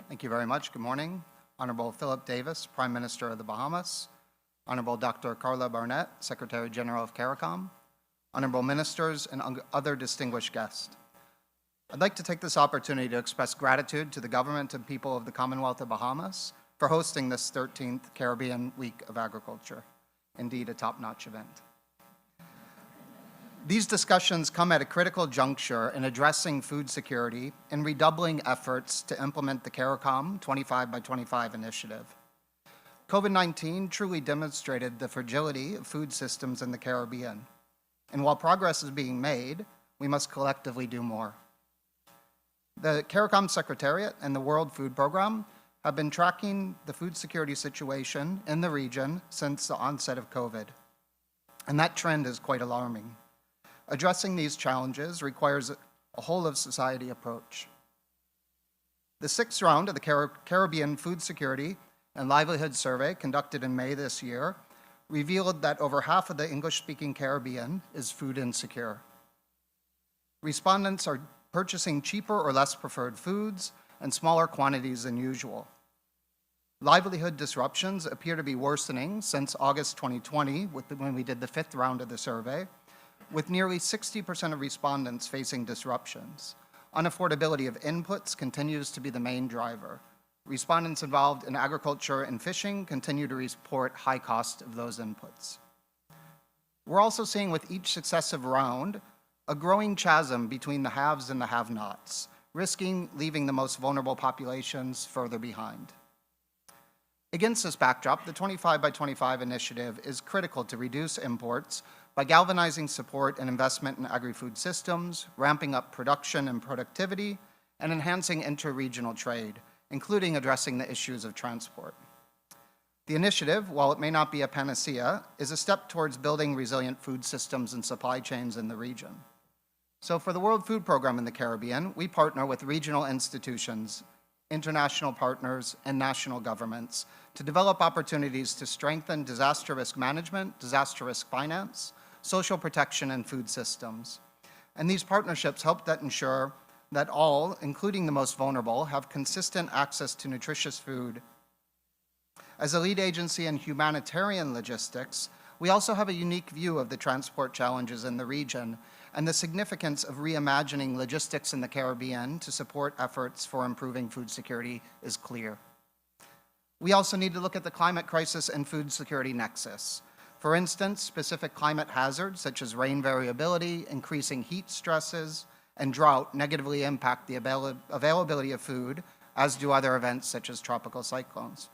Thank you very much. Good morning. Honorable Philip Davis, Prime Minister of the Bahamas. Honorable Dr. Carla Barnett, Secretary General of CARICOM. Honorable Ministers and other distinguished guests. I'd like to take this opportunity to express gratitude to the government and people of the Commonwealth of Bahamas for hosting this 13th Caribbean Week of Agriculture. Indeed, a top-notch event. These discussions come at a critical juncture in addressing food security and redoubling efforts to implement the CARICOM 25 by 25 initiative. COVID-19 truly demonstrated the fragility of food systems in the Caribbean. And while progress is being made, we must collectively do more. The CARICOM Secretariat and the World Food Program have been tracking the food security situation in the region since the onset of COVID. And that trend is quite alarming. Addressing these challenges requires a whole-of-society approach. The sixth round of the Caribbean Food Security and Livelihood Survey, conducted in May this year, revealed that over half of the English-speaking Caribbean is food insecure. Respondents are purchasing cheaper or less preferred foods and smaller quantities than usual. Livelihood disruptions appear to be worsening since August 2020, when we did the fifth round of the survey, with nearly 60% of respondents facing disruptions. Unaffordability of inputs continues to be the main driver. Respondents involved in agriculture and fishing continue to report high cost of those inputs. We're also seeing with each successive round a growing chasm between the haves and the have-nots, risking leaving the most vulnerable populations further behind. Against this backdrop, the 25 by 25 initiative is critical to reduce imports by galvanizing support and investment in agri-food systems, ramping up production and productivity, and enhancing inter-regional trade, including addressing the issues of transport. The initiative, while it may not be a panacea, is a step towards building resilient food systems and supply chains in the region. So for the World Food Program in the Caribbean, we partner with regional institutions, international partners, and national governments to develop opportunities to strengthen disaster risk management, disaster risk finance, social protection, and food systems. And these partnerships help that ensure that all, including the most vulnerable, have consistent access to nutritious food. As a lead agency in humanitarian logistics, we also have a unique view of the transport challenges in the region and the significance of reimagining logistics in the Caribbean to support efforts for improving food security is clear. We also need to look at the climate crisis and food security nexus. For instance, specific climate hazards such as rain variability, increasing heat stresses, and drought negatively impact the availability of food, as do other events such as tropical cyclones.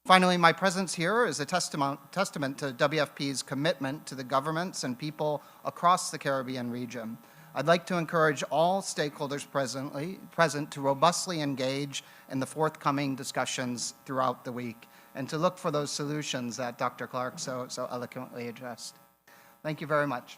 Finally, my presence here is a testament to WFP's commitment to the governments and people across the Caribbean region. I'd like to encourage all stakeholders present to robustly engage in the forthcoming discussions throughout the week and to look for those solutions that Dr. Clark so eloquently addressed. Thank you very much.